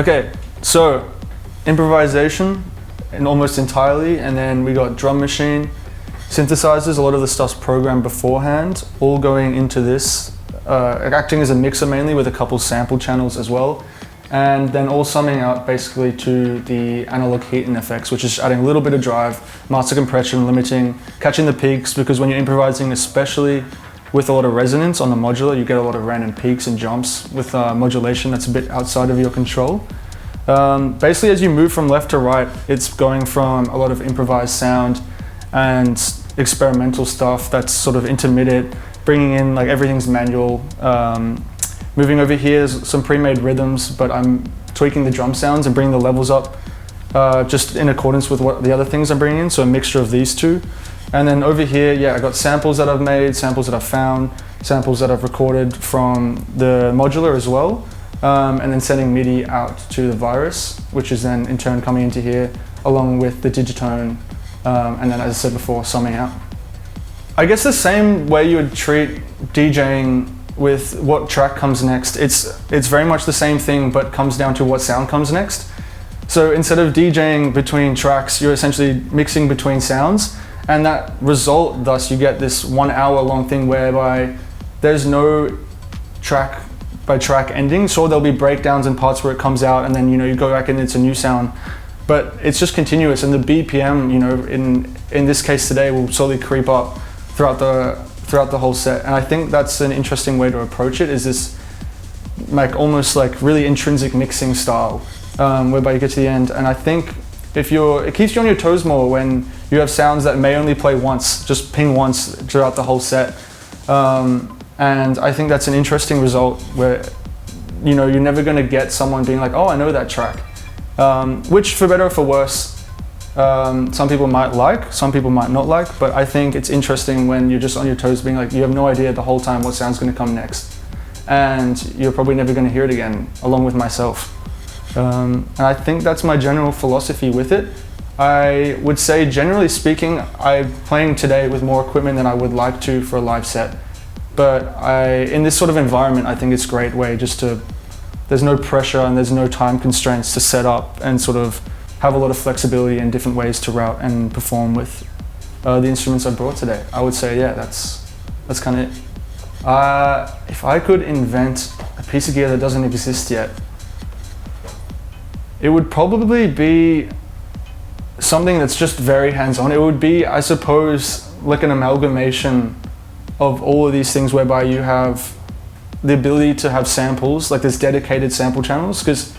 Okay, so improvisation and almost entirely, and then we got drum machine, synthesizers, a lot of the stuff's programmed beforehand, all going into this, acting as a mixer mainly with a couple sample channels as well, and then all summing out basically to the analog heat-in effects, which is adding a little bit of drive, master compression, limiting, catching the peaks, because when you're improvising, especially with a lot of resonance on the modular, you get a lot of random peaks and jumps with modulation that's a bit outside of your control. Basically, as you move from left to right, it's going from a lot of improvised sound and experimental stuff that's sort of intermittent, bringing in like everything's manual. Moving over here is some pre-made rhythms, but I'm tweaking the drum sounds and bringing the levels up just in accordance with what the other things I'm bringing in, so a mixture of these two. And then over here, yeah, I got samples that I've made, samples that I've found, samples that I've recorded from the modular as well, and then sending MIDI out to the virus, which is then in turn coming into here, along with the Digitone, and then as I said before, summing out. I guess the same way you would treat DJing with what track comes next, it's very much the same thing, but comes down to what sound comes next. So instead of DJing between tracks, you're essentially mixing between sounds, and that result, thus you get this 1 hour long thing whereby there's no track by track ending. Sure, there'll be breakdowns and parts where it comes out, and then you go back and it's a new sound, but it's just continuous, and the BPM, in this case today, will slowly creep up throughout the whole set. And I think that's an interesting way to approach it, is this like almost like really intrinsic mixing style, whereby you get to the end. And I think it keeps you on your toes more when you have sounds that may only play once, just ping once throughout the whole set. And I think that's an interesting result where you're never going to get someone being like, oh, I know that track, which for better or for worse, some people might like, some people might not like, but I think it's interesting when you're just on your toes being like, you have no idea the whole time what sound's going to come next, and you're probably never going to hear it again, along with myself. And I think that's my general philosophy with it. I would say, generally speaking, I'm playing today with more equipment than I would like to for a live set, but in this sort of environment, I think it's a great way there's no pressure and there's no time constraints to set up and sort of have a lot of flexibility and different ways to route and perform with the instruments I brought today. I would say, yeah, that's kind of it. If I could invent a piece of gear that doesn't exist yet, it would probably be something that's just very hands-on. It would be, I suppose, like an amalgamation of all of these things whereby you have the ability to have samples, like there's dedicated sample channels, because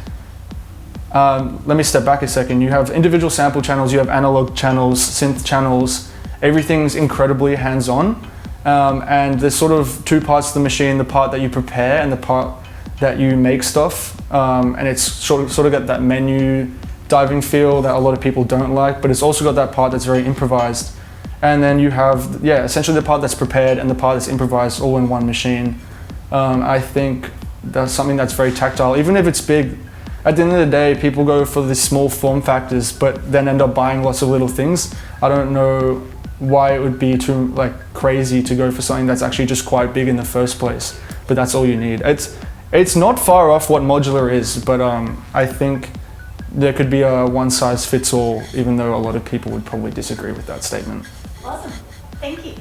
let me step back a second. You have individual sample channels, you have analog channels, synth channels, everything's incredibly hands-on. And there's sort of two parts to the machine, the part that you prepare and the part that you make stuff. And it's sort of got that menu diving feel that a lot of people don't like, but it's also got that part that's very improvised. And then you have, yeah, essentially the part that's prepared and the part that's improvised all in one machine. I think that's something that's very tactile, even if it's big. At the end of the day, people go for the small form factors, but then end up buying lots of little things. I don't know why it would be too crazy to go for something that's actually just quite big in the first place, but that's all you need. It's not far off what modular is, but I think there could be a one-size-fits-all, even though a lot of people would probably disagree with that statement. Awesome, thank you.